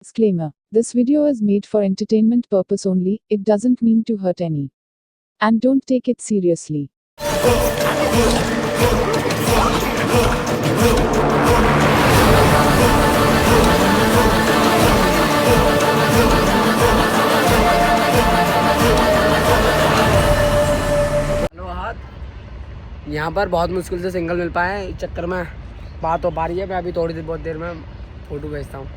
Disclaimer. This video is made for entertainment purpose only, it doesn't mean to hurt any. And don't take it seriously. Hello हाथ, यहाँ पर बहुत मुश्किल से single मिल पाए हैं। इस चक्कर में बात हो पा रही है। मैं अभी थोड़ी देर बहुत देर में फोटो भेजता हूँ।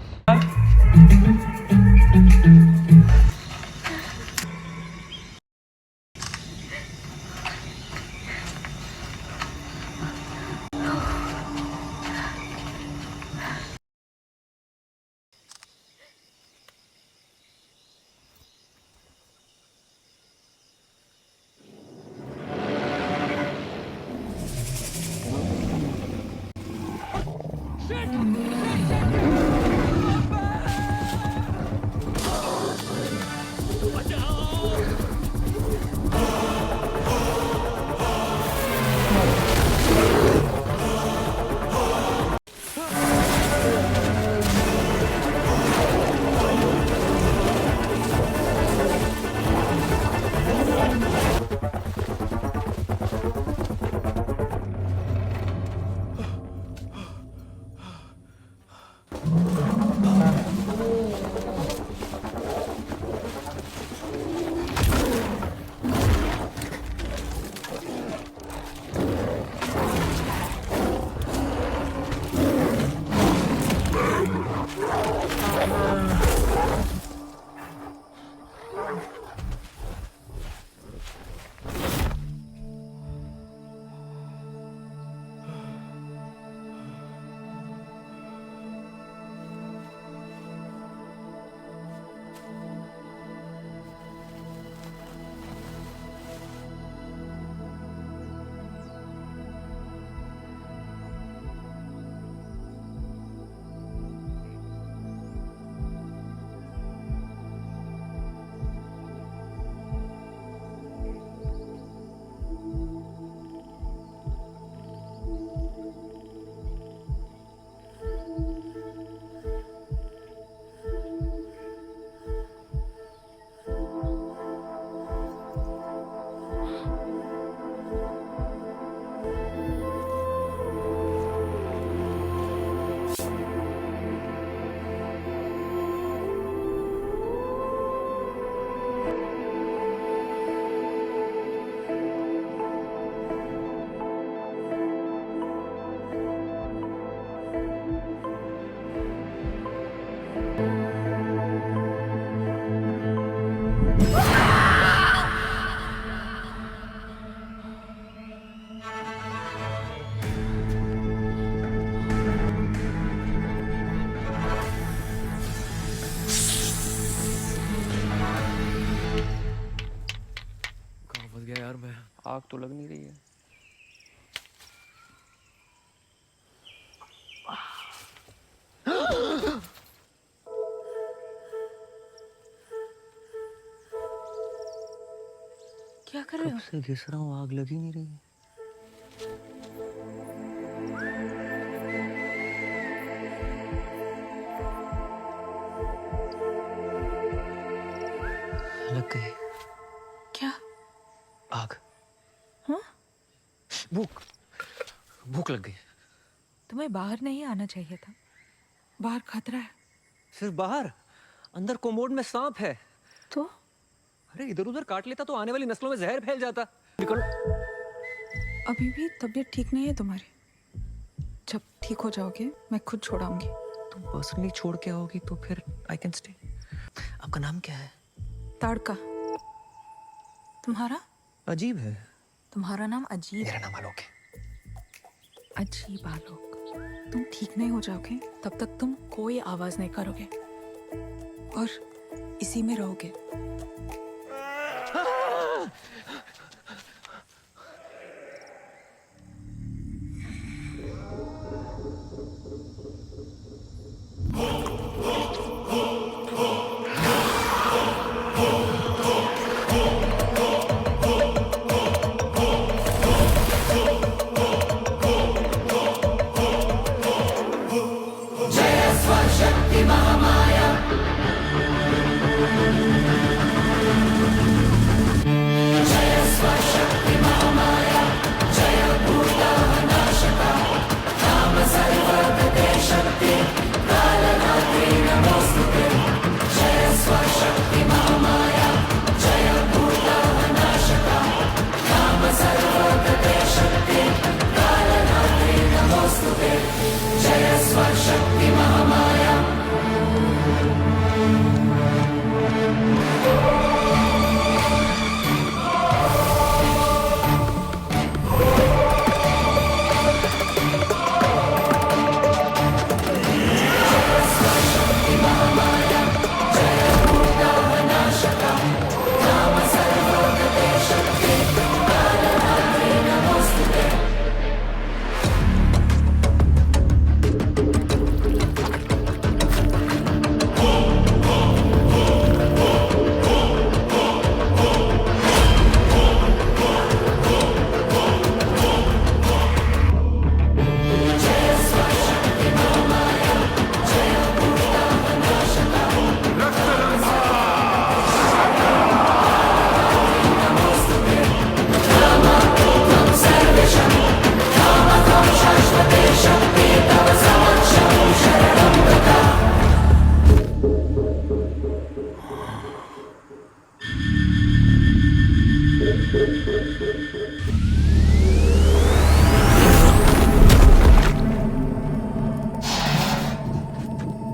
यार मैं आग तो लग नहीं रही है। क्या कर रहे हो? कब से घिस रहा हूँ, आग लग ही नहीं रही। लग गई। क्या? आग। हाँ? भूख लग गई। तुम्हें बाहर नहीं आना चाहिए था। बाहर खतरा है। सिर्फ बाहर? अंदर कोमोड में सांप है। तो अरे इधर उधर काट लेता तो आने वाली नस्लों में जहर फैल जाता। निकल। अभी भी तबीयत ठीक नहीं है तुम्हारी। जब ठीक हो जाओगे मैं खुद छोड़ाऊंगी। तुम पर्सनली छोड़ के आओगी तो फिर आई कैन स्टे। आपका नाम क्या है? ताड़का। तुम्हारा? अजीब है। तुम्हारा नाम अजीब। मेरा नाम आलोक है। अजीब आलोक। तुम ठीक नहीं हो जाओगे तब तक तुम कोई आवाज नहीं करोगे और इसी में रहोगे। शक्ति महामाया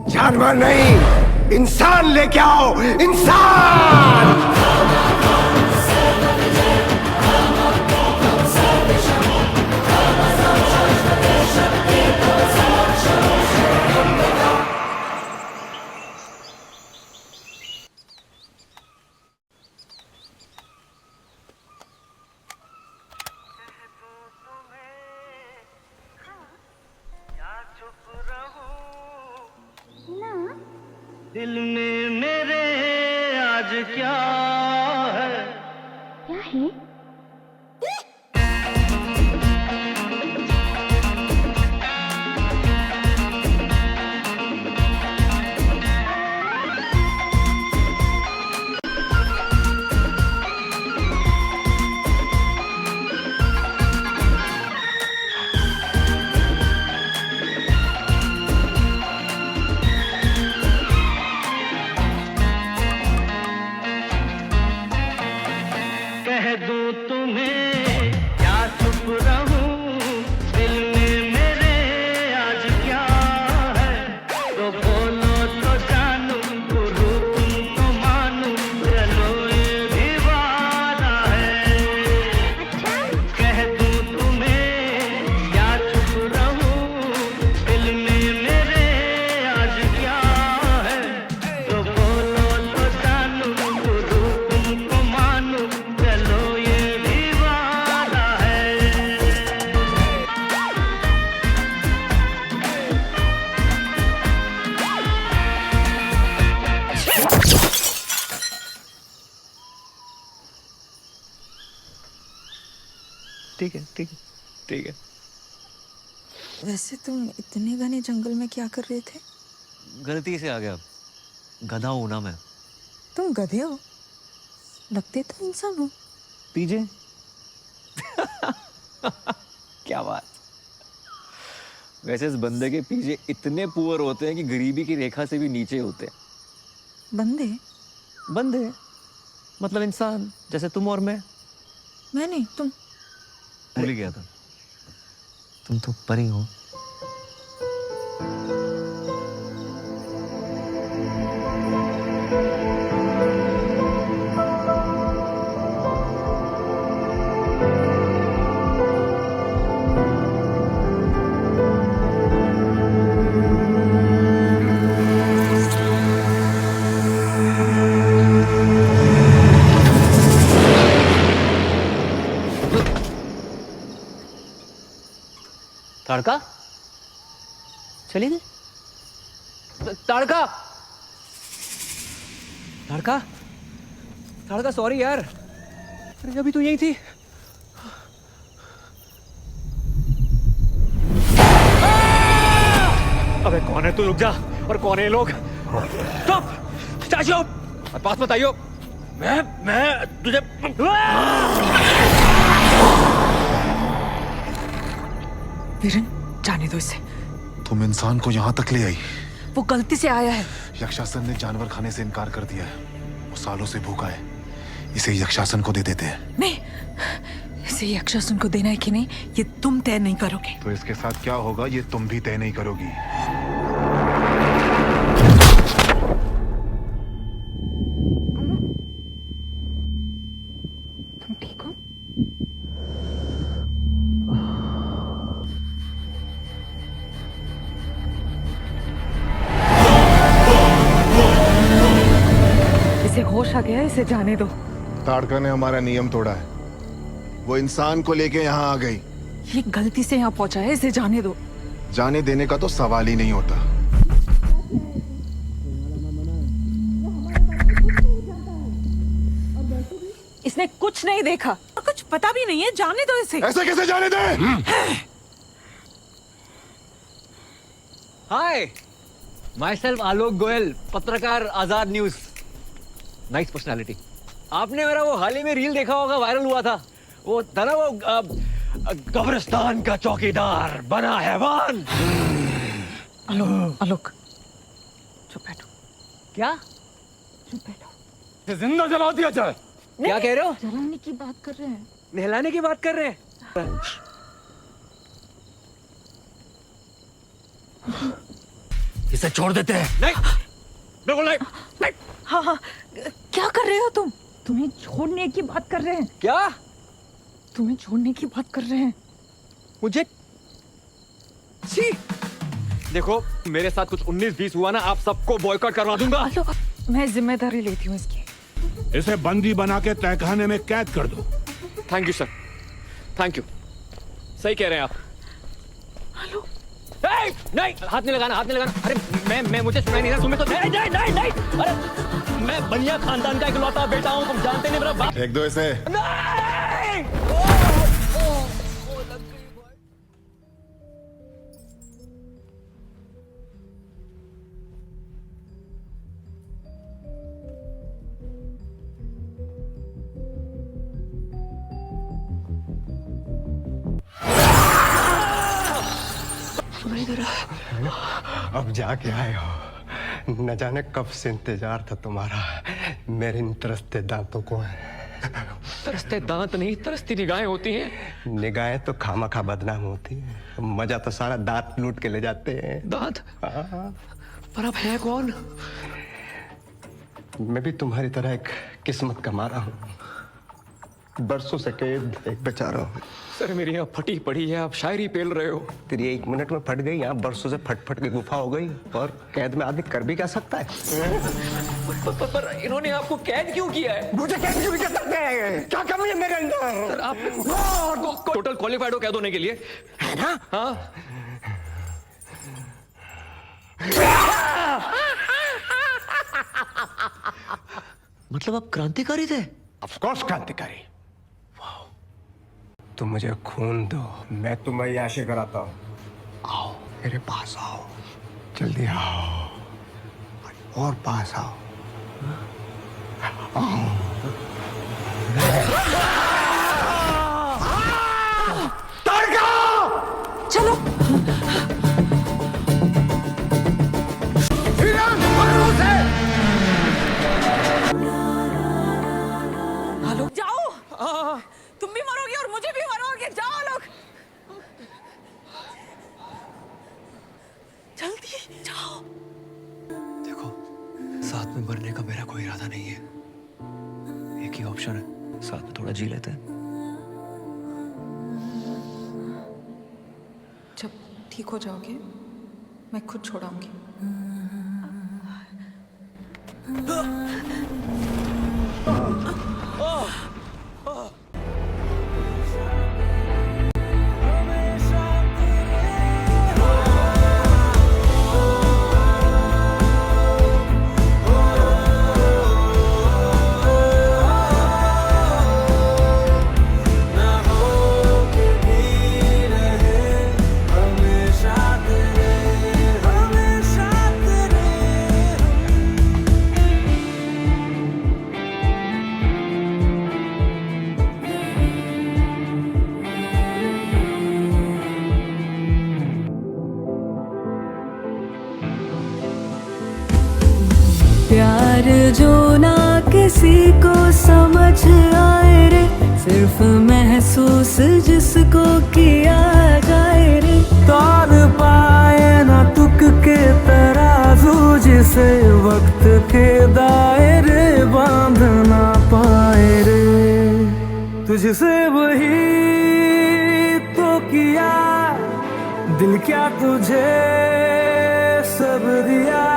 जानवर नहीं, इंसान लेके आओ, इंसान। दिल में मेरे आज क्या है? क्या है? कह दूं तुम्हें क्या चुप रहूं, दिल में मेरे आज क्या है? तो बोलो तो जानूं, गुरु तुमको मानूं, चलो ये भी वादा है। कह दूं तुम्हें क्या चुप रहूं, दिल में मेरे आज क्या है? तो बोलो तो जानूं, गुरु तुमको मानूं, चलो ये भी वादा है। ठीक है, ठीक है, ठीक है। वैसे तुम इतने घने जंगल में क्या कर रहे थे? गलती से आ गया। गधा हूं ना मैं। तुम गधे हो, लगते तो इंसान हो। पीजे क्या बात। वैसे इस बंदे के पीछे इतने पुअर होते हैं कि गरीबी की रेखा से भी नीचे होते हैं। बंदे? बंदे मतलब इंसान, जैसे तुम और मैं। मैं नहीं, तुम। भूल ही गया था, तुम तो परी हो। ताड़का चली गई। ताड़का, ताड़का, ताड़का, सॉरी यार। अरे अभी तो यही थी। अबे कौन है तू? रुक जा। और कौन है ये लोग? स्टॉप, चाचो और पास मत आइयो। मैं तुझे वीरेन, जाने दो इसे। तुम इंसान को यहाँ तक ले आई। वो गलती से आया है। यक्षासन ने जानवर खाने से इनकार कर दिया है। वो सालों से भूखा है। इसे यक्षासन को दे देते हैं। नहीं, इसे यक्षासन को देना है कि नहीं, ये तुम तय नहीं करोगे। तो इसके साथ क्या होगा ये तुम भी तय नहीं करोगी। तुम ठीक हो? इसे होश आ गया है, इसे जाने दो। ताड़का ने हमारा नियम तोड़ा है। वो इंसान को लेके यहाँ आ गई। ये गलती से यहाँ पहुंचा है, इसे जाने दो। जाने देने का तो सवाल ही नहीं होता। इसने कुछ नहीं देखा और कुछ पता भी नहीं है, जाने दो इसे। ऐसे कैसे जाने दे? हाय, माई सेल्फ आलोक गोयल, पत्रकार, आजाद न्यूज। Nice personality. आपने मेरा वो हाल ही में रील देखा होगा, वायरल हुआ था। वो था ना वो कब्रिस्तान का चौकीदार बना हैवान। आलोक, आलोक, चुप बैठो। क्या? चुप बैठो। जिंदा जला दिया जाए। क्या कह रहे हो? जलाने की बात कर रहे हैं। नहलाने की बात कर रहे हैं? इसे छोड़ देते हैं। नहीं, बिल्कुल नहीं, नहीं। हाँ हाँ, क्या कर रहे हो तुम? तुम्हें छोड़ने की बात कर रहे हैं। क्या? तुम्हें छोड़ने की बात कर रहे हैं। मुझे छी! देखो, मेरे साथ कुछ 19-20 हुआ ना, आप सबको बॉयकॉट करवा दूंगा। हेलो, मैं जिम्मेदारी लेती हूँ इसकी। इसे बंदी बना के तहखाने में कैद कर दो। Thank you sir, thank you. सही कह रहे हैं आप। हेलो, नहीं, हाथ नहीं लगाना, हाथ नहीं लगाना। अरे मैं मुझे सुनाई नहीं रहा, तुम्हें तो नहीं नहीं नहीं नहीं। अरे मैं बनिया खानदान का इकलौता बेटा हूँ, तुम जानते नहीं मेरा बाप। फेंक दो इसे। नहीं! अब जाके आए हो। न जाने कब से इंतजार था तुम्हारा मेरे इन तरसते दांतों को। तरसते दांत नहीं, तरसती निगाहें होती हैं। निगाहें तो खामखा बदनाम होती है, मजा तो सारा दांत लूट के ले जाते हैं। दांत? पर अब है कौन? मैं भी तुम्हारी तरह एक किस्मत का मारा हूँ, बरसों से कैद एक बेचारा हूँ। सर मेरी यहाँ फटी पड़ी है, आप शायरी पेल रहे हो। तेरी 1 मिनट में फट गई, यहाँ बरसों से फट फट के गुफा हो गई। और कैद में आदमी कर भी क्या सकता है? पर इन्होंने आपको कैद क्यों किया है? मुझे कैद क्यों कर सकते हैं? क्या कमी है मेरे अंदर? सर आप टोटल क्वालिफाइड हो कैद होने के लिए, है ना? हाँ। मतलब आप क्रांतिकारी थे? ऑफ कोर्स क्रांतिकारी। तुम मुझे खून दो, मैं तुम्हें याशी कराता हूँ। आओ मेरे पास आओ, जल्दी आओ और पास आओ। चलो। हेलो, जाओ। तुम भी मरोगे और मुझे भी मरोगे। जाओ लोग, जल्दी जाओ। देखो, साथ में मरने का मेरा कोई इरादा नहीं है। एक ही ऑप्शन है, साथ में थोड़ा जी लेते हैं। जब ठीक हो जाओगे मैं खुद छोड़ाऊंगी। प्यार जो ना किसी को समझ आए रे, सिर्फ महसूस जिसको किया जाए रे। तार पाए ना तुक के तराजू, जिसे वक्त के दायरे बांध ना पाए रे। तुझसे वही तो किया, दिल क्या तुझे सब दिया।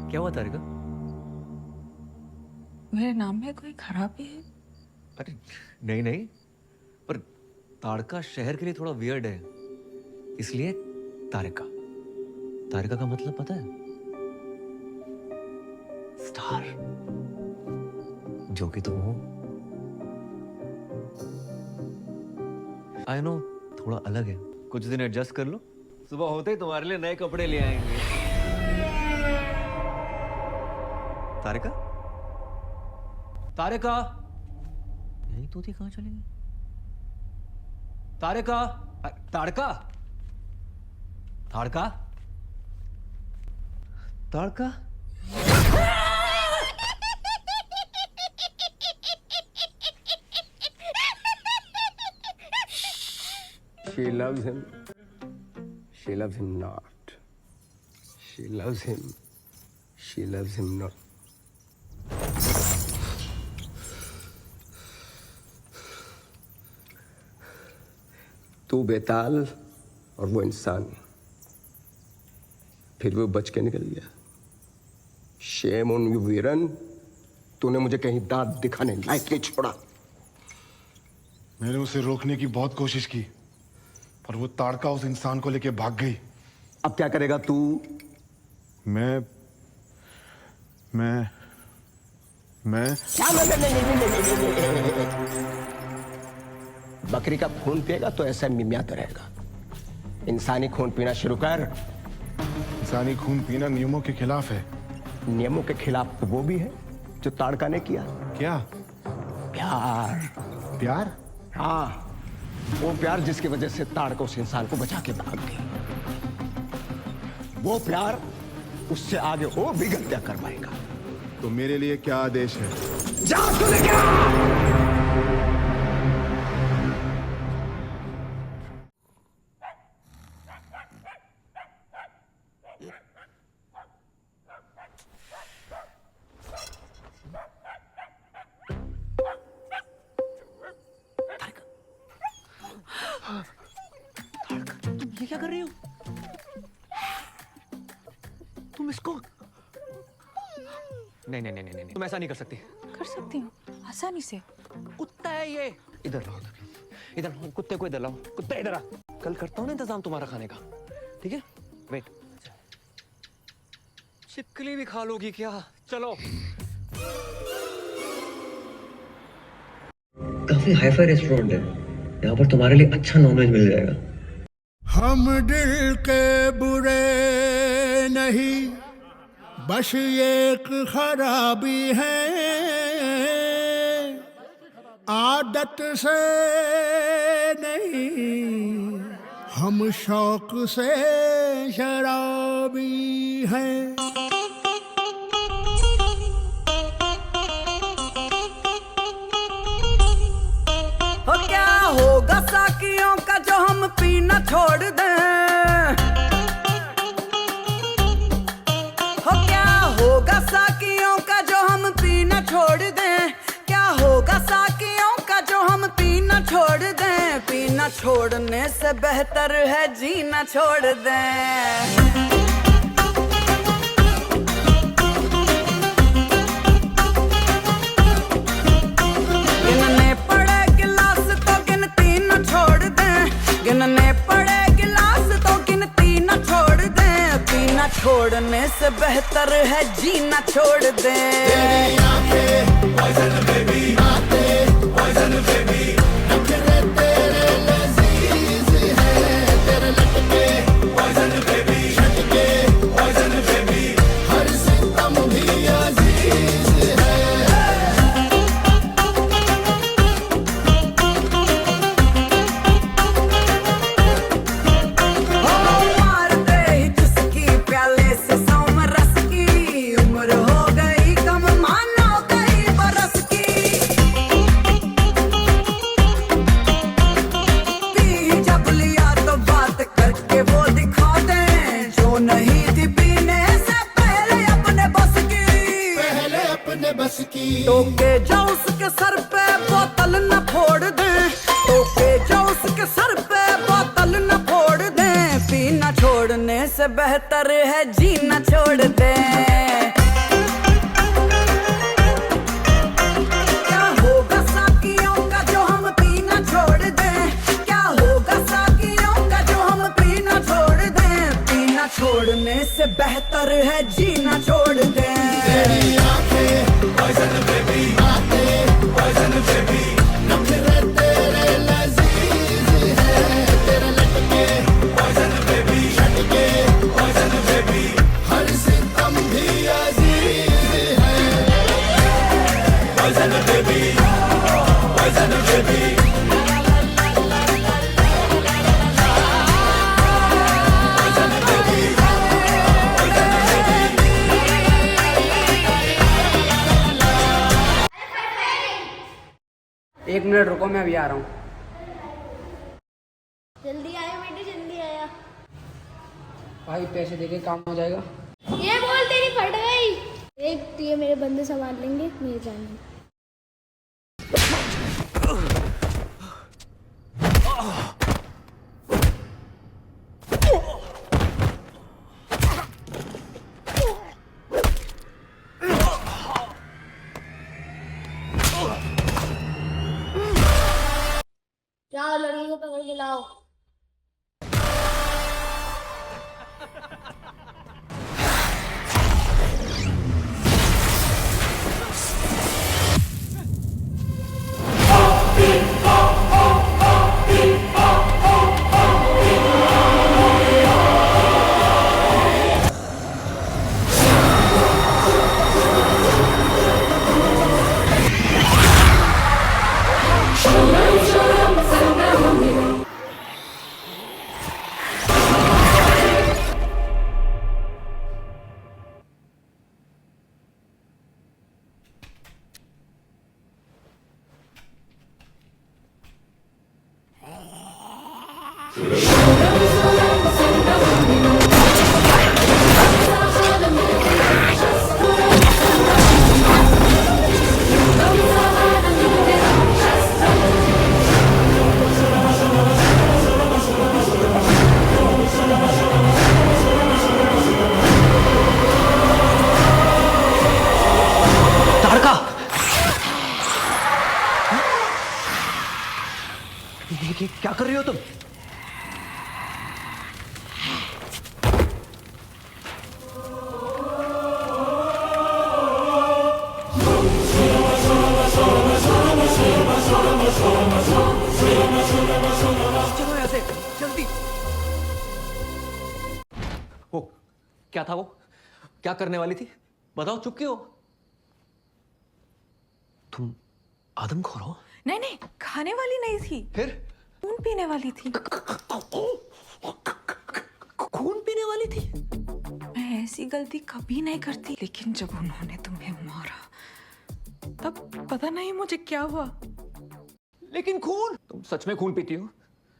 क्या हुआ तारिका? मेरे नाम में कोई खराबी है? अरे नहीं नहीं, पर ताड़का शहर के लिए थोड़ा वियर्ड है, इसलिए तारिका। तारिका का मतलब पता है? स्टार, जो कि तुम हो। आई नो, थोड़ा अलग है, कुछ दिन एडजस्ट कर लो। सुबह होते ही तुम्हारे लिए नए कपड़े ले आएंगे। तारिका? तारिका? यही तो थी, कहाँ चली गई? तारका, Tadaka, Tadaka, Tadaka. She loves him. She loves him not. She loves him. She loves him not. तू बेताल और वो इंसान, फिर वो बच के निकल गया। शेम ऑन यू वीरन, तूने मुझे कहीं दांत दिखाने लायक नहीं छोड़ा। मैंने उसे रोकने की बहुत कोशिश की, पर वो ताड़का उस इंसान को लेके भाग गई। अब क्या करेगा तू? मैं क्या बकरी का खून पिएगा तो ऐसा मिमियाता रहेगा। इंसानी खून पीना शुरू कर। इंसानी खून पीना नियमों के खिलाफ है। नियमों के खिलाफ वो भी है जो ताड़का ने किया। क्या? प्यार। प्यार? हाँ, वो प्यार जिसकी वजह से ताड़का उस इंसान को बचा के भाग गई। वो प्यार उससे आगे वो भी गलतियां करवाएगा। तो मेरे लिए क्या आदेश है? जा तू लेके आ! ये क्या कर रही हो तुम? इसको नहीं नहीं नहीं नहीं, तुम ऐसा नहीं कर सकती। कर सकती हूँ आसानी से। कुत्ता है ये। इधर लाओ, इधर लाओ कुत्ते को, इधर लाओ कुत्ता, इधर आ। कल करता हूँ ना इंतजाम तुम्हारा खाने का, ठीक है? वेट, चिपकली भी खा लोगी क्या? चलो। काफी हाईफाई रेस्टोरेंट है, यहाँ पर तुम्हारे लिए अच्छा नॉनवेज मिल जाएगा। हम दिल के बुरे नहीं, बस एक खराबी है, आदत से नहीं, हम शौक से शराबी हैं। हो क्या होगा साकियों का जो हम पीना छोड़ दें? हो क्या होगा साकियों का जो हम पीना छोड़ दें? क्या होगा साकियों का जो हम पीना छोड़ दें? पीना छोड़ने से बेहतर है जीना छोड़ दें। गिनने पड़े गिलास तो गिनती न छोड़ दें। पीना छोड़ने से बेहतर है जीना छोड़ दें। तेरी आंखें पॉइजन बेबी, बातें पॉइजन बेबी, नखरे तेरे लजीज है, तेरे लटके पॉइजन बेबी, झटके पॉइजन बेबी, हर सितम भी अजीज है। टोके जो उसके सर पे बोतल न फोड़ दें, टोके जो उसके सर पे बोतल न फोड़ दें। पीना छोड़ने से बेहतर है जीना छोड़ दें। क्या होगा साकियों का जो हम पीना छोड़ दें? क्या होगा साकियों का जो हम पीना छोड़ दें? पीना छोड़ने से बेहतर है जीना छोड़ दें। तेरी आंखें पॉइजन बेबी, बातें पॉइजन बेबी, नखरे तेरे लजीज है, तेरे लटके पॉइजन बेबी, झटके पॉइजन बेबी, हर सितम भी अजीज है। Poison baby, poison baby, 1 minute रुको, मैं अभी आ रहा हूँ। जल्दी आया बेटे, जल्दी आया। भाई पैसे देके काम हो जाएगा। ये बोल तेरी फट गई। एक ये मेरे बंदे संभाल लेंगे, मेरे जाने। जाओ लड़की को पकड़ के लाओ। ये क्या कर रही हो तुम? चलो यहाँ से जल्दी। वो क्या था? वो क्या करने वाली थी? बताओ, चुप क्यों हो? तुम आदमखोर हो? नहीं नहीं, खाने वाली नहीं थी, फिर खून पीने वाली थी। खून पीने वाली थी? मैं ऐसी गलती कभी नहीं करती, लेकिन जब उन्होंने तुम्हें मारा तब पता नहीं मुझे क्या हुआ। लेकिन खून? तुम सच में खून पीती हो?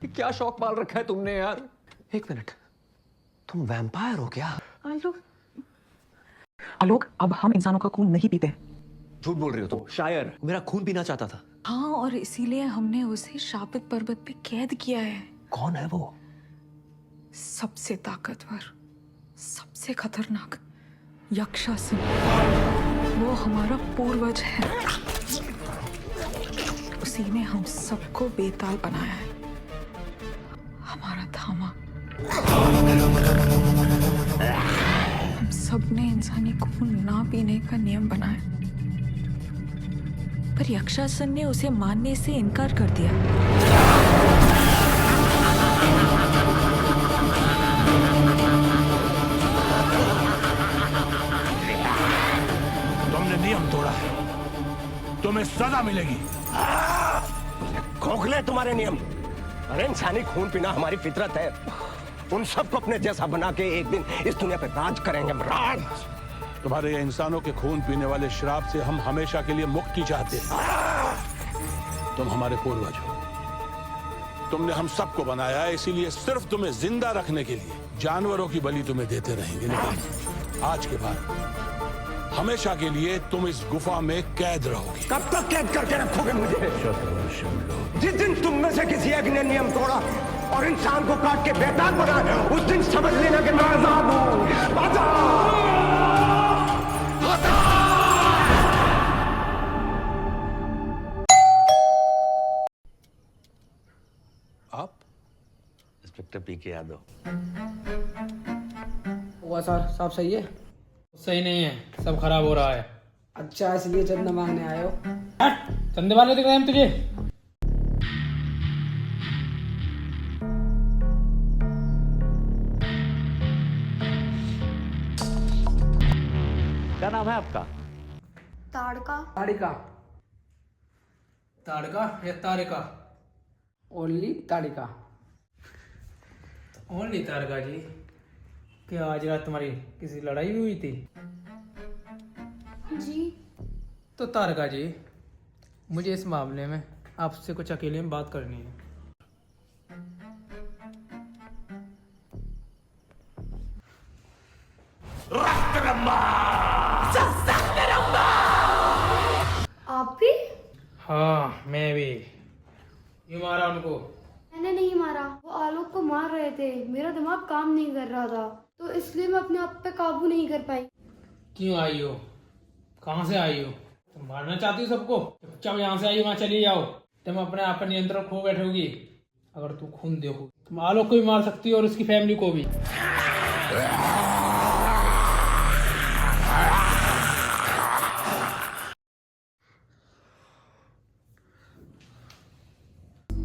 ये क्या शौक पाल रखा है तुमने यार? एक मिनट, तुम वैम्पायर हो क्या? आलोक, अब हम इंसानों का खून नहीं पीते। झूठ बोल रही हो तुम। शायर मेरा खून पीना चाहता था। हाँ, और इसीलिए हमने उसे शापित पर्वत पे कैद किया है। कौन है वो? सबसे ताकतवर, सबसे खतरनाक यक्षासुर। वो हमारा पूर्वज है। उसी ने हम सबको बेताल बनाया है। हमारा धामा। हम सबने इंसानी खून ना पीने का नियम बनाया, पर यक्षासन ने उसे मानने से इनकार कर दिया। तुमने नियम तोड़ा है, तुम्हें सजा मिलेगी। खोखले तुम्हारे नियम। अरे इंसानी खून पीना हमारी फितरत है। उन सबको अपने जैसा बना के एक दिन इस दुनिया पे राज करेंगे। राज। तुम्हारे ये इंसानों के खून पीने वाले श्राप से हम हमेशा के लिए मुक्ति चाहते हैं। तुम हमारे पूर्वज हो, तुमने हम सबको बनाया है, इसीलिए सिर्फ तुम्हें जिंदा रखने के लिए जानवरों की बलि तुम्हें देते रहेंगे। लेकिन आज के बाद हमेशा के लिए तुम इस गुफा में कैद रहोगे। कब तक कैद करके रखोगे मुझे? जिस दिन तुम में से किसी एक ने नियम तोड़ा और इंसान को काट के बेताल बनाया, उस दिन समझ लेना कि मैं आजाद हूं। आप इंस्पेक्टर पीके यादव। हुआ सर, सब सही है? सही नहीं है, सब खराब हो रहा है। अच्छा, इसलिए चंदा मांगने आए हो? चंदे वाले दिख रहे हैं तुझे? क्या नाम है आपका? ताड़का। ताड़िका। ताड़का या तारिका? ओनली ताड़िका। ओनली तारका जी। क्या आज रात तुम्हारी किसी लड़ाई भी हुई थी? जी। तो तारका जी, मुझे इस मामले में आपसे कुछ अकेले में बात करनी है। आप भी? हाँ मैं भी। ये मारा उनको। मैंने नहीं मारा, वो आलोक को मार रहे थे। मेरा दिमाग काम नहीं कर रहा था, तो इसलिए मैं अपने आप पे काबू नहीं कर पाई। क्यों आई हो? कहाँ से आई हो? तुम मारना चाहती हो सबको? चुपचाप यहाँ से आई हो, वहाँ चली जाओ। तुम अपने आप पर नियंत्रण खो बैठोगी। अगर तू खून देखो, तुम आलोक को भी मार सकती हो और उसकी फैमिली को भी।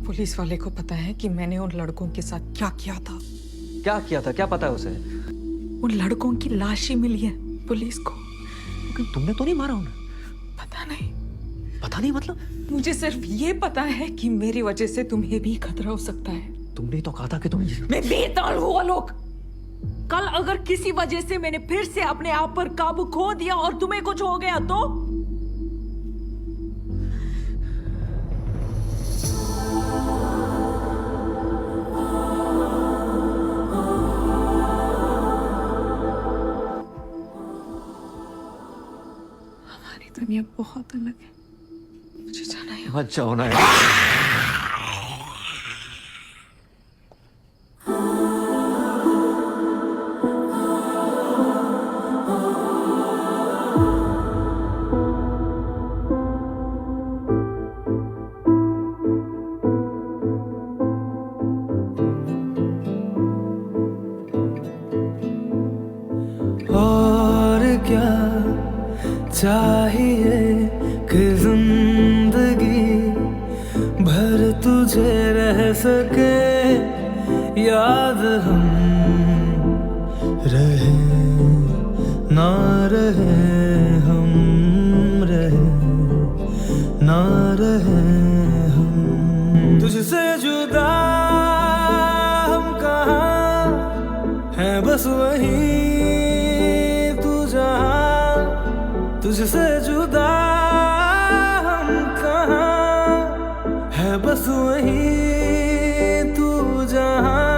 पुलिस वाले को पता है कि मैंने उन लड़कों के साथ क्या किया था। क्या किया था? क्या पता है उसे? उन लड़कों की लाश ही मिली है पुलिस को। लेकिन तुमने तो नहीं मारा उन्हें। पता नहीं। पता नहीं मतलब? मुझे सिर्फ ये पता है कि मेरी वजह से तुम्हें भी खतरा हो सकता है। तुमने तो कहा था कि तुम मैं बेताल हूँ आलोक। कल अगर किसी वजह से मैंने फिर से अपने आप पर काबू खो दिया और तुम्हें कुछ हो गया तो? हमारी दुनिया बहुत अलग है, मुझे जाना है। मत जाओ ना। और क्या चाहिए कि जिंदगी भर तुझे रह सके, याद हम रहे ना रहे, हम रहे ना रहे, हम तुझसे जुदा हम कहाँ हैं, बस वहीं तुझसे जुदा हम कहाँ है, बस वहीं तू जहाँ।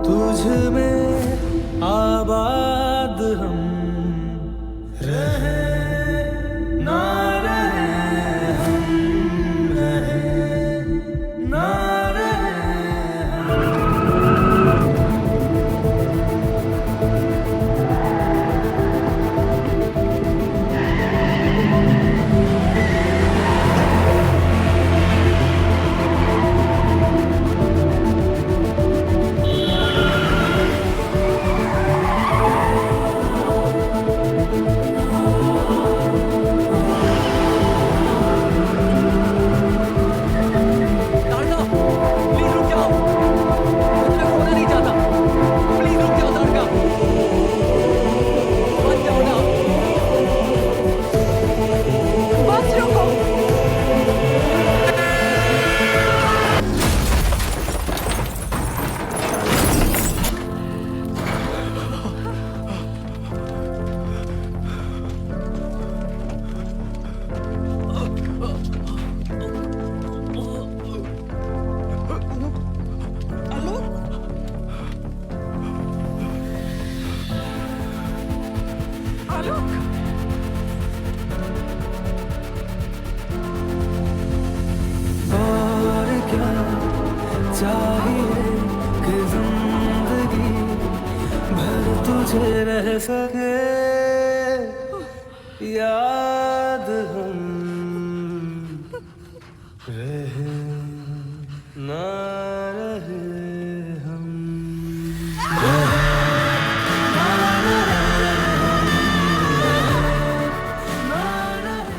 तुझ में आबाद हम रहे ना रहे, हम रहे ना रहे, और क्या चाहिए कि जिंदगी भर तुझे रह सके, याद हम रहे ना रहे, हम रहे ना रहे, ना रहे।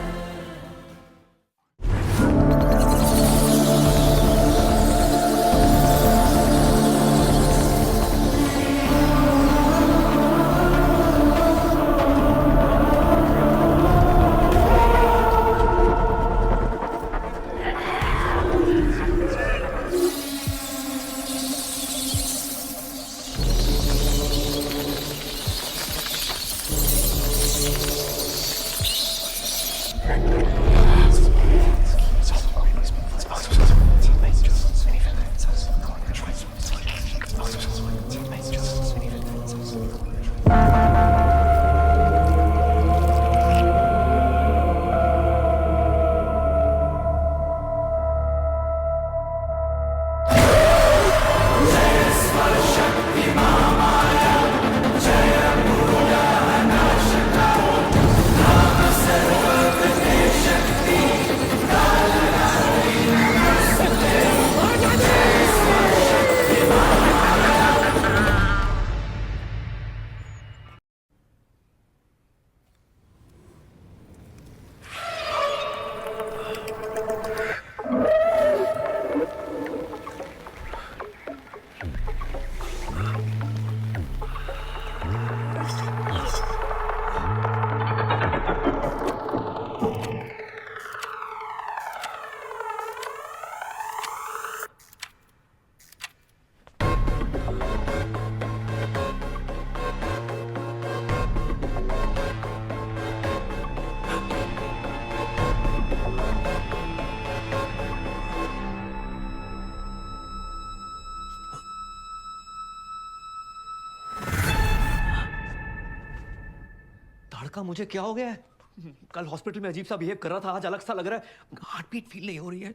लड़का मुझे क्या हो गया है? कल हॉस्पिटल में अजीब सा बिहेव कर रहा था, आज अलग सा लग रहा है। हार्ट बीट फील नहीं हो रही है।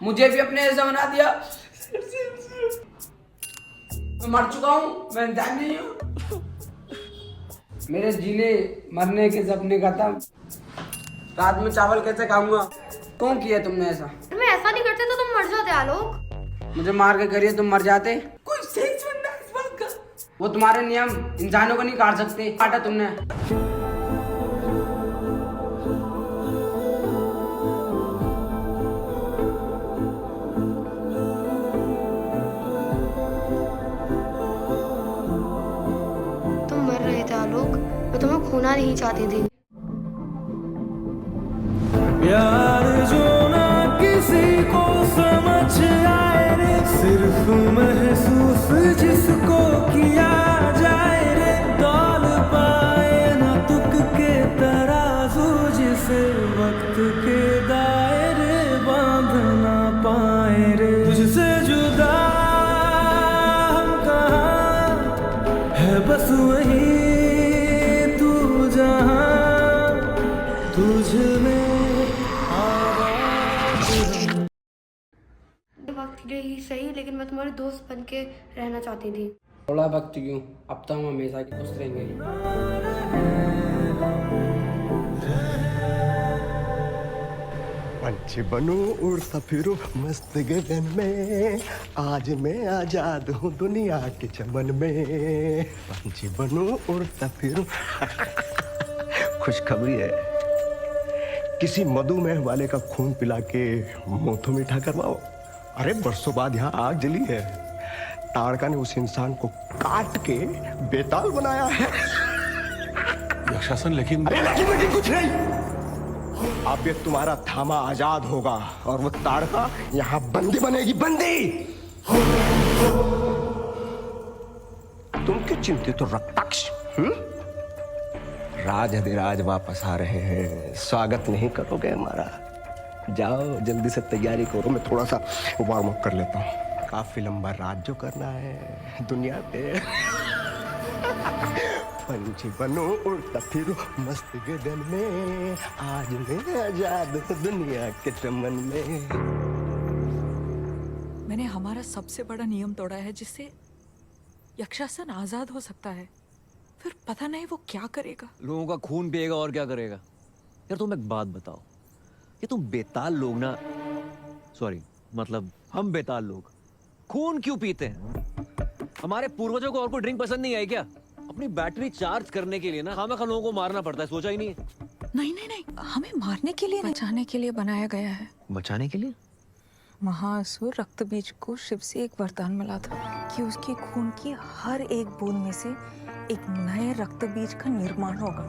मुझे भी अपने जैसा बना दिया। मैं मर चुका हूँ, मैं इंसान नहीं हूँ। मेरे जीने मरने के सपने खत्म। रात में चावल कैसे खाऊंगा? क्यों किया तुमने ऐसा? मैं ऐसा नहीं करते तो तुम मर जाते आलोक। मुझे मार के करिए तुम मर जाते। कोई सेंस बनना है इस बात का? वो तुम्हारे नियम इंसानों को नहीं काट सकते, काटा तुमने। तुम मर रहे थे आलोक, मैं तुम्हें खोना नहीं चाहती थी। प्यार जो ना किसी को समझ आए रे, सिर्फ महसूस जिसको किया जाए रे, तौल पाए ना तुक के तराजू, जिसे वक्त के दायरे बांध ना पाए रे। तुझसे जुदा हम कहाँ है, बस वही तू जहाँ, तुझ में वक्त के लिए ही सही, लेकिन मैं तुम्हारी दोस्त बन के रहना चाहती थी। थोड़ा वक्त क्यों, अब तो हम हमेशा की दोस्त रहेंगे। पंछी बनूं उड़ता फिरूं मस्त गगन में, आज मैं आजाद हूँ दुनिया के चमन में। पंछी बनूं उड़ता फिरूं। खुशखबरी है, किसी मधुमेह वाले का खून पिला के मुंह तो मीठा करवाओ। अरे बरसों बाद यहाँ आग जली है, ताड़का ने उस इंसान को काट के बेताल बनाया है। यक्षासन लेकिन कुछ नहीं, अब ये तुम्हारा थामा आजाद होगा और वो ताड़का यहाँ बंदी बनेगी, बंदी। तुम क्यों चिंतित हो रक्ताक्ष? राज अधिराज वापस आ रहे हैं, स्वागत नहीं करोगे हमारा? जाओ जल्दी से तैयारी करो, मैं थोड़ा सा वार्म अप कर लेता हूँ। काफी लंबा राज जो करना है दुनिया पे। पंछी बनो उड़ता फिरो मस्त गगन में, आज मैं आजाद हूँ दुनिया के चमन में। मैंने हमारा सबसे बड़ा नियम तोड़ा है, जिससे यक्षासन आजाद हो सकता है। फिर पता नहीं वो क्या करेगा। लोगों का खून पिएगा और क्या करेगा? यार तुम एक बात बताओ, ये तुम बेताल लोग ना, सॉरी मतलब हम बेताल लोग खून क्यों पीते हैं? हमारे पूर्वजों को और कोई ड्रिंक पसंद नहीं आई क्या? अपनी बैटरी चार्ज करने के लिए ना खामखा लोगों को मारना पड़ता है, सोचा ही नहीं है? नहीं नहीं नहीं, हमें मारने के लिए, बचाने के लिए बनाया गया है। बचाने के लिए? महाअसुर रक्त बीज को शिव से एक वरदान मिला था कि उसके खून की हर एक बूंद में से एक नए रक्त बीज का निर्माण होगा।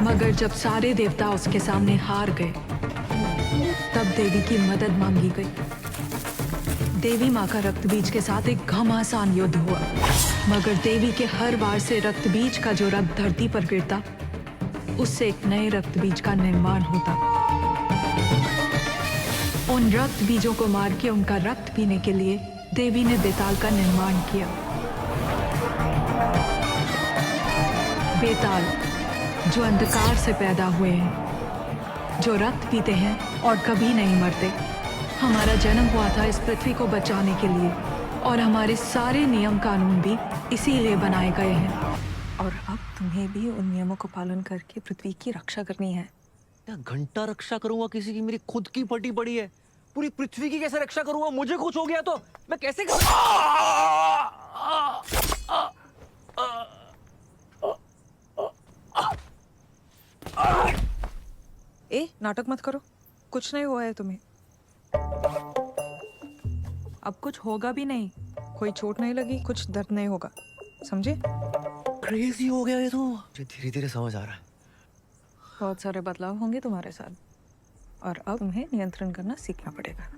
मगर जब सारे देवता उसके सामने हार गए, तब देवी की मदद मांगी गई। देवी माँ का रक्त बीज के साथ एक घमासान युद्ध हुआ, मगर देवी के हर बार से रक्त बीज का जो रक्त धरती पर गिरता, उससे एक नए रक्त बीज का निर्माण होता। उन रक्त बीजों को मार के उनका रक्त पीने के लिए देवी ने बेताल का निर्माण किया। बेताल जो अंधकार से पैदा हुए हैं, जो रक्त पीते हैं और कभी नहीं मरते। हमारा जन्म हुआ था इस पृथ्वी को बचाने के लिए, और हमारे सारे नियम कानून भी इसीलिए बनाए गए हैं। और अब तुम्हें भी उन नियमों को पालन करके पृथ्वी की रक्षा करनी है। क्या घंटा रक्षा करूंगा किसी की? मेरी खुद की फटी पड़ी है। पूरी पृथ्वी की कैसे रक्षा करूंगा? मुझे कुछ हो गया तो मैं कैसे कर... ए, नाटक मत करो, कुछ नहीं हुआ है तुम्हें। अब कुछ होगा भी नहीं, कोई चोट नहीं लगी, कुछ दर्द नहीं होगा, समझे? क्रेजी हो गया ये तो। मुझे धीरे धीरे समझ आ रहा है। बहुत सारे बदलाव होंगे तुम्हारे साथ, और अब तुम्हें नियंत्रण करना सीखना पड़ेगा।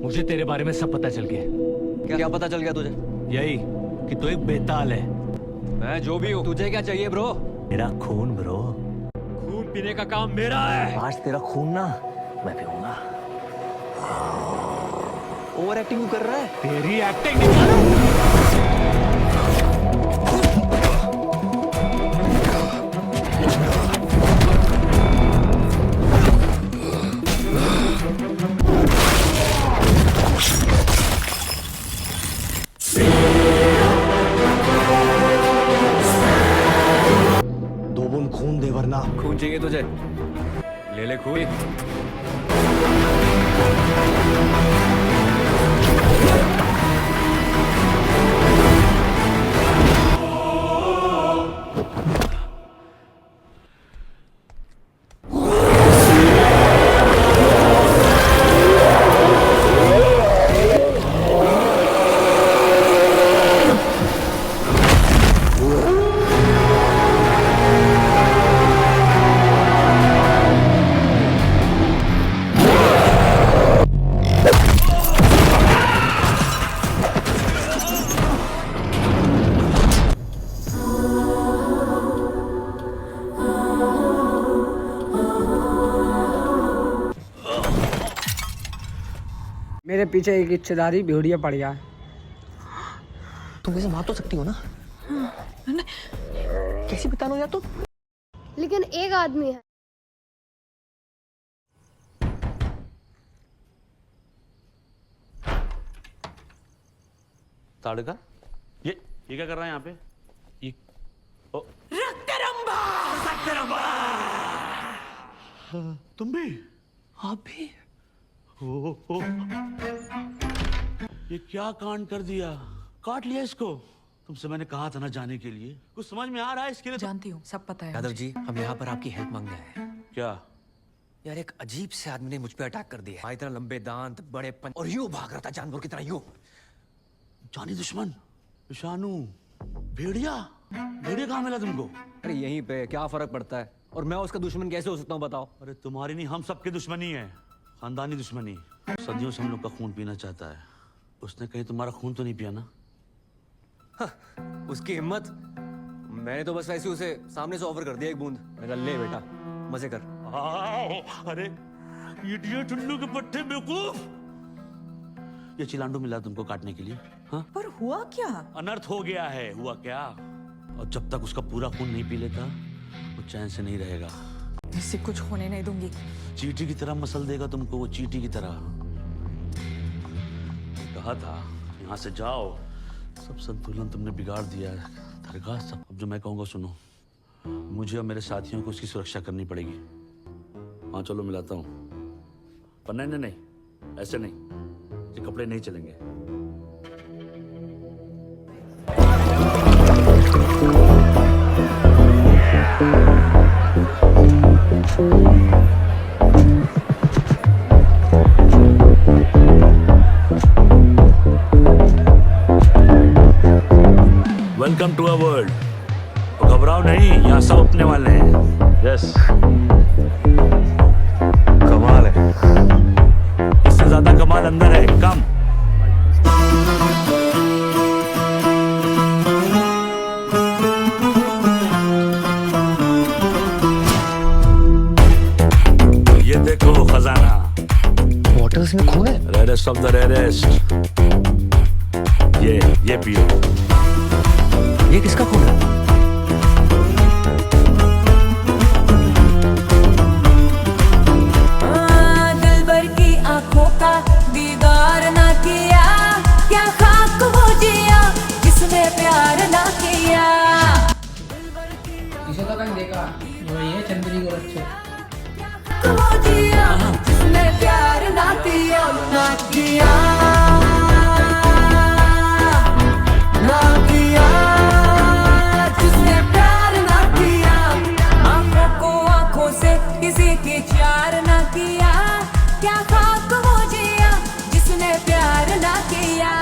मुझे तेरे बारे में सब पता चल गया। क्या पता चल गया तुझे? यही कि तू एक बेताल है। मैं जो भी हूँ, तुझे क्या चाहिए ब्रो? मेरा खून ब्रो। खून पीने का काम मेरा है। आज तेरा खून ना मैं पीऊंगा। ओवर एक्टिंग क्यों कर रहा है? तेरी एक्टिंग निकालो। खून दे वरना। खून चाहिए तुझे? ले ले खून। मेरे पीछे एक इच्छाधारी भेड़िया पड़ गया है। तुम इसे मार तो सकती हो ना? कैसी बता लो यार तुम? लेकिन एक आदमी है। ताड़का, ये क्या कर रहा है यहाँ पे? ये तुम भी? आप भी? ओ। ये क्या कांड कर दिया? काट लिया इसको? तुमसे मैंने कहा था ना जाने के लिए। कुछ समझ में आ रहा है इसके लिए? जानती हूँ, सब पता है। यादव जी, हम यहाँ पर आपकी हेल्प मांगने आए हैं। क्या? यार एक अजीब से आदमी ने मुझ पे अटैक कर दिया। इतना लंबे दांत, बड़े पंच और यूं भाग रहा था जानवर की तरह यूं। जानी दुश्मन, विषाणु, भेड़िया। भेड़िया कहाँ मिला तुमको? अरे यहीं पे, क्या फर्क पड़ता है? और मैं उसका दुश्मन कैसे हो सकता हूँ बताओ? अरे तुम्हारी नहीं, हम सबकी दुश्मनी है। खानदानी दुश्मनी। सदियों से हम लोग का खून पीना चाहता है। उसने कहीं तुम्हारा खून तो नहीं पिया ना? हाँ, उसकी हिम्मत। मैंने तो बस वैसे उसे सामने से ऑफर कर दिया एक बूंद। मैं कहा ले बेटा मजे कर। अरे इडियट, उल्लू के पट्टे बेवकूफ। ये चिलांडू मिला तुमको काटने के लिए? हाँ? पर हुआ क्या? अनर्थ हो गया है। हुआ क्या? और जब तक उसका पूरा खून नहीं पी लेता वो चैन से नहीं रहेगा। इससे कुछ होने नहीं दूंगी। चींटी की तरह मसल देगा तुमको वो, चींटी की तरह। कहा था यहाँ से जाओ, सब संतुलन तुमने बिगाड़ दिया है। दरगाह सब। अब जो मैं कहूँगा सुनो, मुझे और मेरे साथियों को उसकी सुरक्षा करनी पड़ेगी। हाँ चलो मिलाता हूँ। पर नहीं नहीं, ऐसे नहीं, ये कपड़े नहीं चलेंगे। Welcome to our world. घबराओ नहीं, यहाँ सब अपने वाले हैं। यस, कमाल है। इससे ज्यादा कमाल अंदर है। कम। ये देखो खजाना। वाटर्स में खून है। Rarest of the rarest. ये पियो। ये किसका खून है? दिलबर की आंखों का दीदार ना किया, क्या खाक वो जिया जिसने प्यार ना किया। इसे तो कहीं देखा वही है चंद्री को अच्छे वो जिया जिसने प्यार ना किया, ना किया, ना किया, जिसने प्यार ना किया। आंखों को आंखों से किसी की चार ना किया, क्या खाक वो जिया जिसने प्यार ना किया।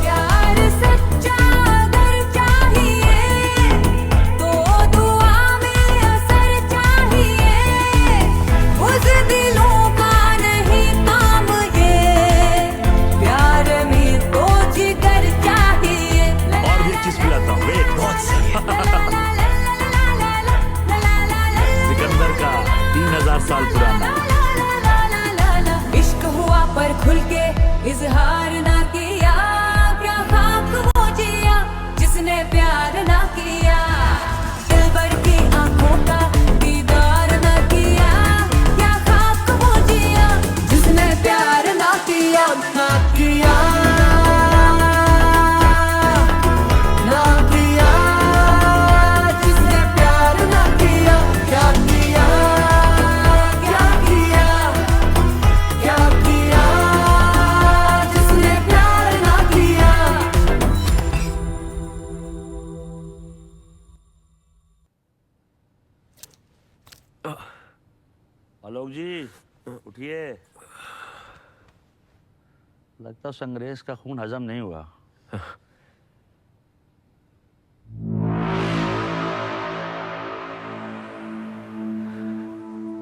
प्यार सच्चा अगर चाहिए तो दुआ में असर चाहिए, उस दिलों का नहीं काम ये, प्यार में तो जिगर चाहिए। और भी एक चीज पिलाता हूँ, वेट बहुत सही है। सिकंदर का 3000 साल पुराना। इश्क हुआ पर खुल के इजहार ना किया, क्या खाक वो जिया जिसने प्यार ना किया। दिलबर की आंखों का दीदार ना किया, क्या खाक वो जिया जिसने प्यार ना किया, ना किया, ना किया, जिसने प्यार ना किया। क्या किया, क्या किया, क्या किया, जिसने प्यार ना किया। आलोक जी उठिए, लगता संग्रेज का खून हजम नहीं हुआ।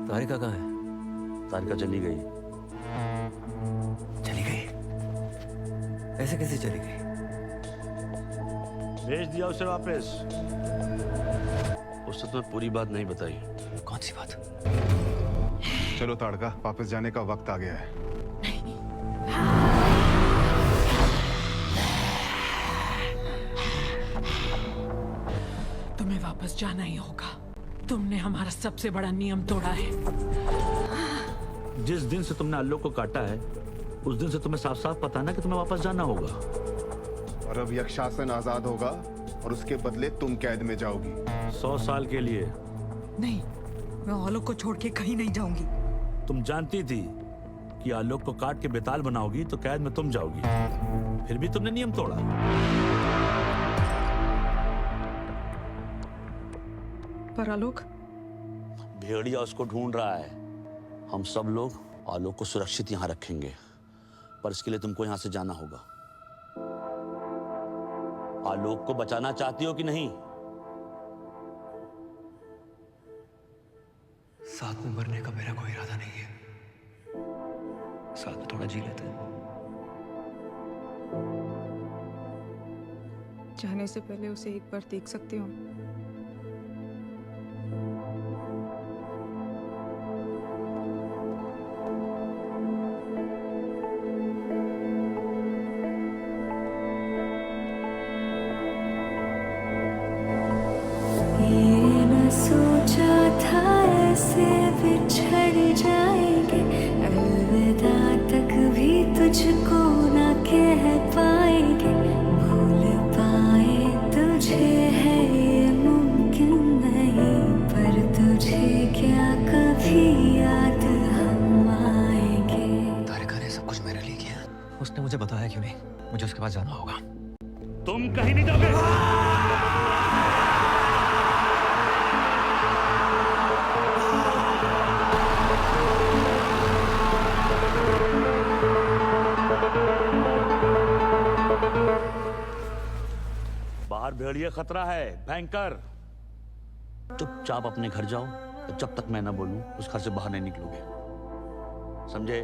तारिका कहाँ है? तारिका चली गई। चली गई? ऐसे कैसे चली गई? भेज दिया उसे वापस। उसने तुम्हें पूरी बात नहीं बताई। कौन सी बात? चलो ताड़का, वापस जाने का वक्त आ गया है। तुम्हें वापस जाना ही होगा। तुमने हमारा सबसे बड़ा नियम तोड़ा है। जिस दिन से तुमने आलोक को काटा है उस दिन से तुम्हें साफ साफ पता है ना कि तुम्हें वापस जाना होगा। और अब यक्षासन आजाद होगा और उसके बदले तुम कैद में जाओगी। 100 साल के लिए। नहीं, मैं आलोक को छोड़ के कहीं नहीं जाऊंगी। तुम जानती थी कि आलोक को काट के बेताल बनाओगी तो कैद में तुम जाओगी, फिर भी तुमने नियम तोड़ा। पर आलोक? भेड़िया उसको ढूंढ रहा है। हम सब लोग आलोक को सुरक्षित यहाँ रखेंगे, पर इसके लिए तुमको यहाँ से जाना होगा। आलोक को बचाना चाहती हो कि नहीं? साथ में मरने का मेरा कोई इरादा नहीं है। साथ में थोड़ा जी लेते हैं। जाने से पहले उसे एक बार देख सकती हूँ? ये न सोचा था ऐसे बिछड़ जाएंगे, अलविदा तक भी तुझको न कह पाएंगे। भूल पाए तुझे है ये मुमकिन नहीं, पर तुझे क्या कभी याद हम आएंगे। तारिका ने सब कुछ मेरे लिए किया। उसने मुझे बताया क्यों नहीं? मुझे उसके पास जाना होगा। तुम कहीं नहीं जाओगे। बाहर भेड़िया खतरा है, भयंकर। चुपचाप अपने घर जाओ, जब तक मैं ना बोलूं उस घर से बाहर नहीं निकलोगे, समझे?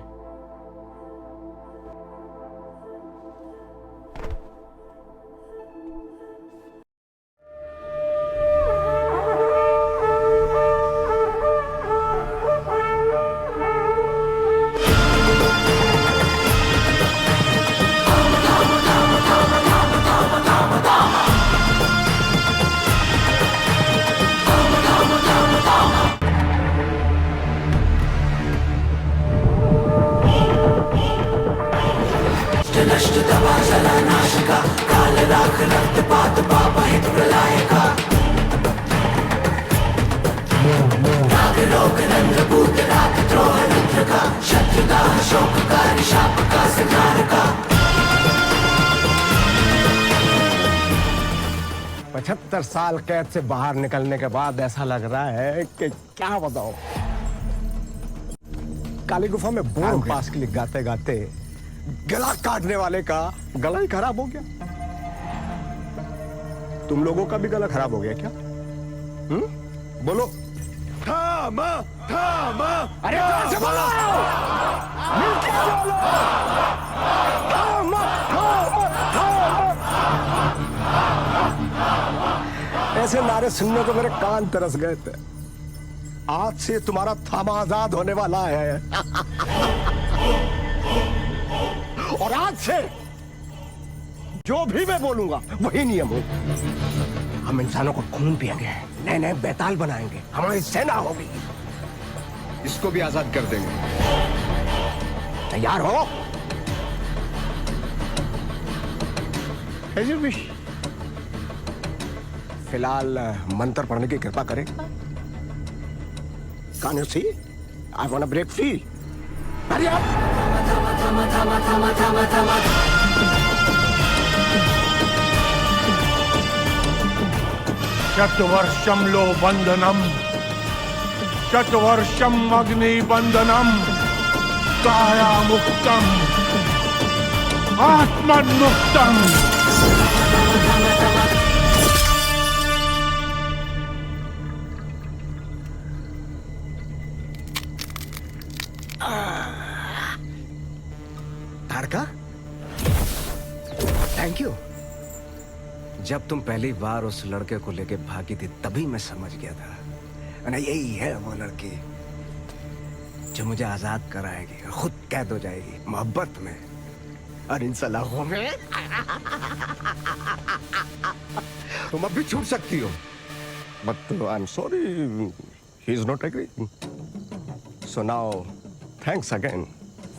75 साल कैद से बाहर निकलने के बाद ऐसा लग रहा है कि क्या बताओ, काली गुफा में बोर्ड पास के लिए गाते गाते गला काटने वाले का गला ही खराब हो गया। तुम लोगों का भी गला खराब हो गया क्या? बोलो। थामा, थामा, अरे जोर से बोलो, मिलके बोलो। थामा, थामा, थामा। ऐसे नारे सुनने को मेरे कान तरस गए थे। आज से तुम्हारा थामा आजाद होने वाला है। और आज से जो भी मैं बोलूंगा वही नियम हो। हम इंसानों को खून पिएंगे, नए नए बेताल बनाएंगे, हमारी सेना होगी, इसको भी आजाद कर देंगे। तैयार हो? फिलहाल मंत्र पढ़ने की कृपा करें। Can you see? I want to break free. Hurry up! शतवर्षम लो बंधनम, शतवर्षम अग्नि बंधनम, काया मुक्तम, आत्मन मुक्तम। तारका, थैंक यू। जब तुम पहली बार उस लड़के को लेके भागी थी तभी मैं समझ गया था, ना यही है वो लड़की जो मुझे आजाद कराएगी, खुद कैद हो जाएगी मोहब्बत में और इन सलाखों में। तुम अब भी छूट सकती हो, but I am sorry, he is not agree. So now thanks again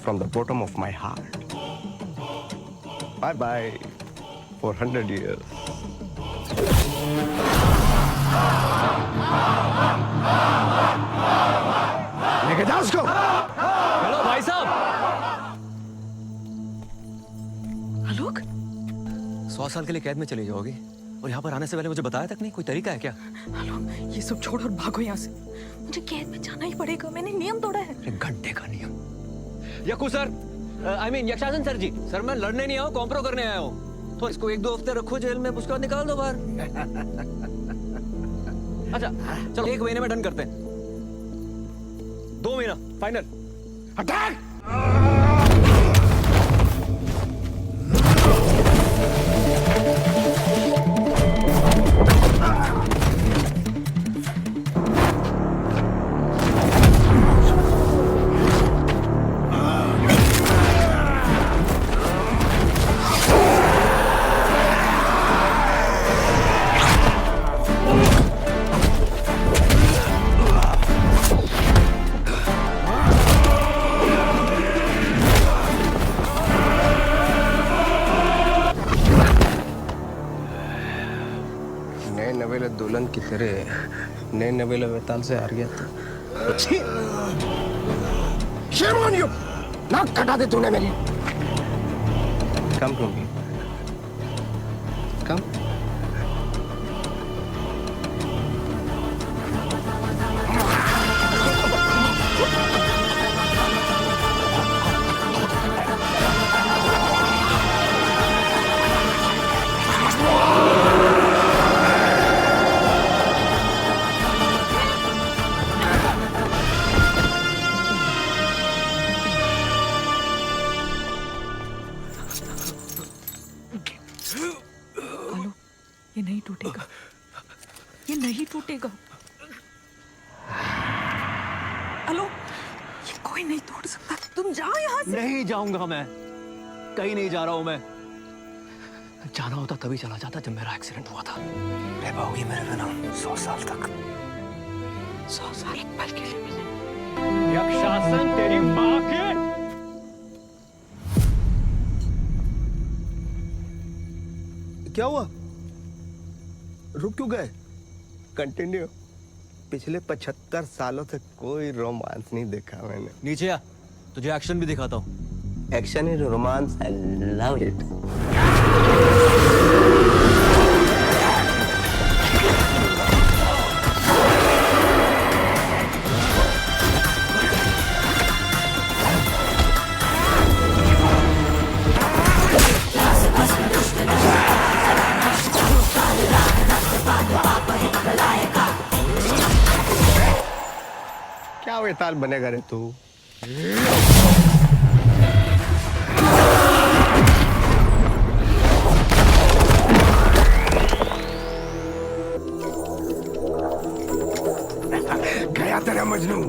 from the bottom of my heart. Bye bye for 100 years. लेके जाओ उसको। हेलो भाई साहब। आलोक, 100 साल के लिए कैद में चली जाओगी और यहाँ पर आने से पहले मुझे बताया तक नहीं? कोई तरीका है क्या? आलोक, ये सब छोड़ और भागो यहाँ से। मुझे कैद में जाना ही पड़ेगा, मैंने नियम तोड़ा है। घंटे का नियम। Yakku sir, I mean Yakshasan sir ji, sir मैं लड़ने नहीं आया हूँ, कॉम्प्रो करने आया हूँ। तो इसको 1-2 हफ्ते रखो जेल में, उसके बाद निकाल दो बाहर। अच्छा चलो 1 महीने में डन करते हैं। 2 महीना फाइनल। अटैक! दुल्हन की तरह नए नवेले बेताल से हार गया था। Shame on you! नाक कटा दे तूने मेरी। कम क्यों? कम। ये नहीं टूटेगा, ये नहीं टूटेगा। हेलो, ये कोई नहीं तोड़ सकता, तुम जाओ यहाँ से। नहीं जाऊंगा मैं, कहीं नहीं जा रहा हूँ मैं। जाना होता तभी चला जाता जब मेरा एक्सीडेंट हुआ था। रह पाओगी मेरे बिना 100 साल तक? 100 साल एक पल के लिए भी नहीं। यक्षासन तेरी माँ के। क्या हुआ? रुक क्यों गए? कंटिन्यू। पिछले 75 सालों से कोई रोमांस नहीं देखा मैंने। नीचे आ, तुझे एक्शन भी दिखाता हूँ। Action is romance, I love it. Vetal बनेगा रे तू? गया तेरा मजनू।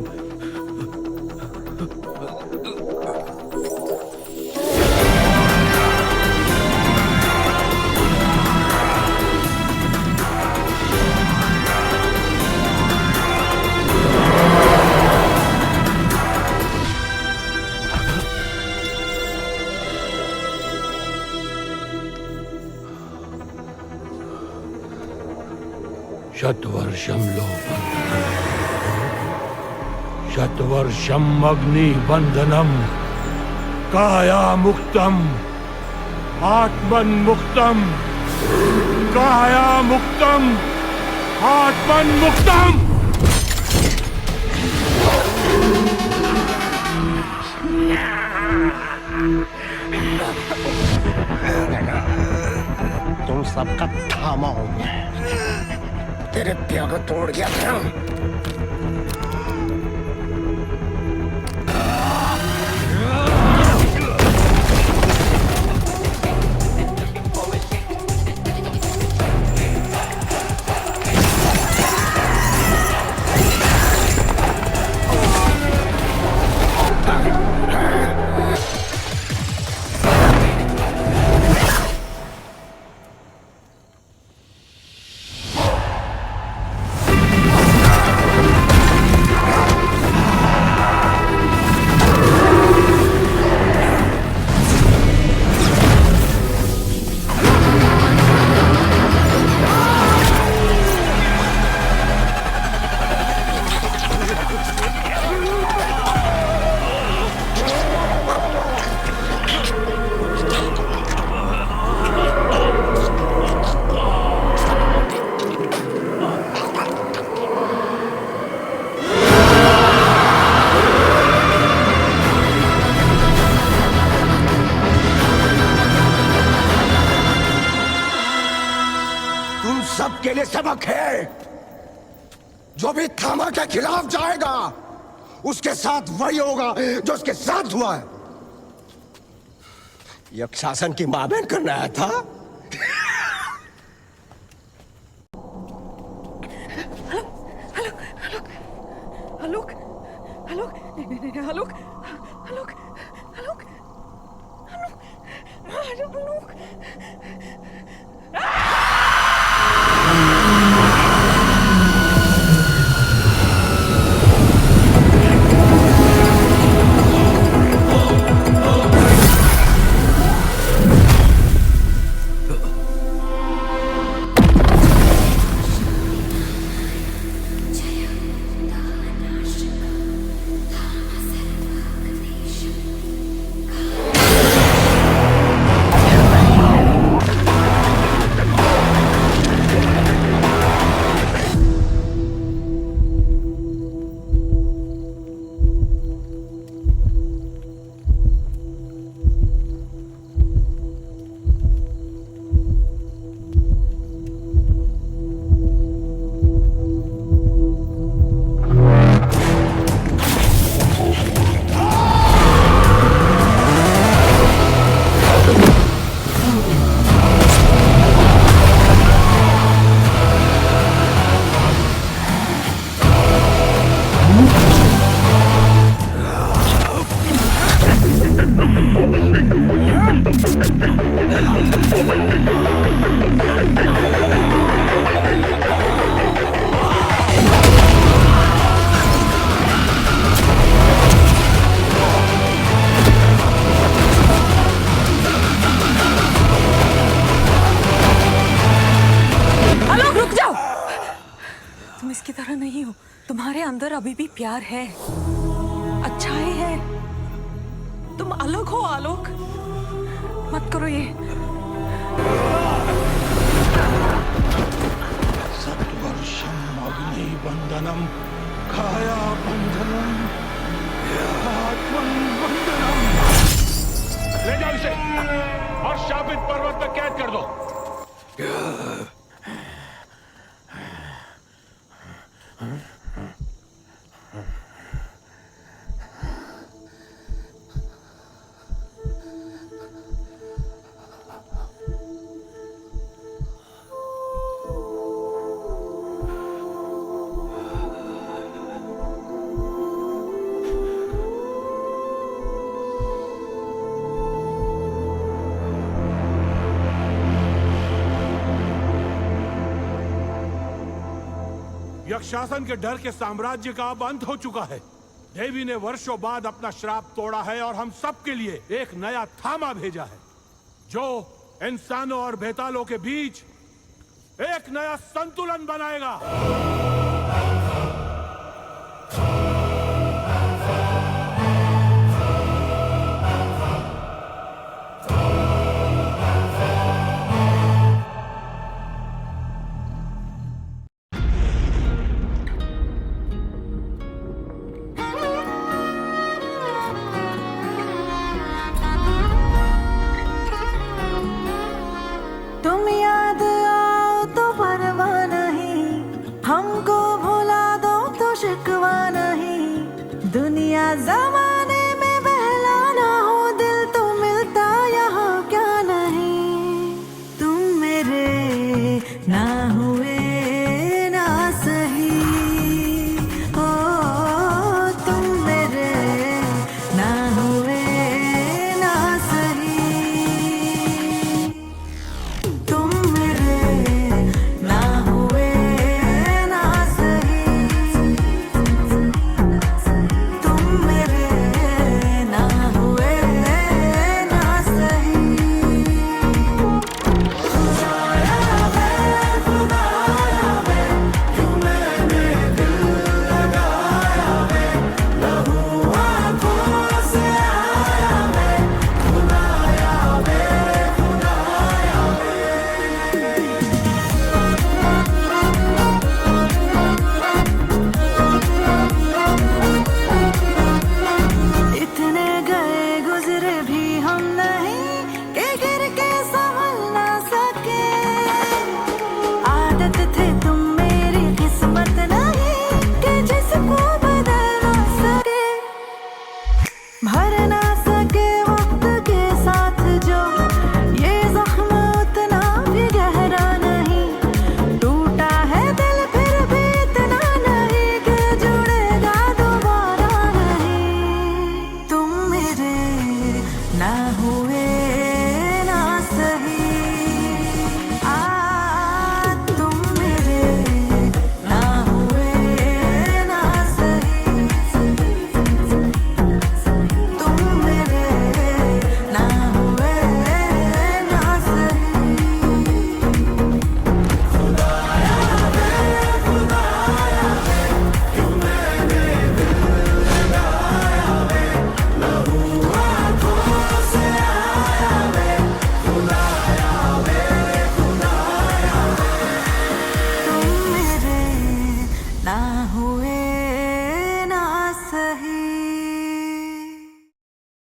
शतवर्षं शतवर्षं अग्निबंधनम काया मुक्तम आत्मन मुक्तम काया मुक्तम आत्मन मुक्तम। तुम सबका थामा हो गया, तेरे प्यार को तोड़ गया था। सबके लिए सबक है, जो भी थामा के खिलाफ जाएगा उसके साथ वही होगा जो उसके साथ हुआ है। यक्षासन की माबेन करना आया था। आलोक, आलोक, आलोक, आलोक, आलोक, आलोक, आलोक, तुम्हारे अंदर अभी भी प्यार है, अच्छाई है। तुम अलग हो आलोक, मत करो ये। सत्वर्षम अग्निबंधनम काया बंधनम आत्मन बंधनम। ले जाओ इसे और शापित पर्वत पर कैद कर दो। यक्षासन के डर के साम्राज्य का अब अंत हो चुका है। देवी ने वर्षों बाद अपना श्राप तोड़ा है और हम सबके लिए एक नया थामा भेजा है, जो इंसानों और बेतालों के बीच एक नया संतुलन बनाएगा। तुम याद आओ तो परवाह नहीं, हमको भुला दो तो शिकवा नहीं। दुनिया जमा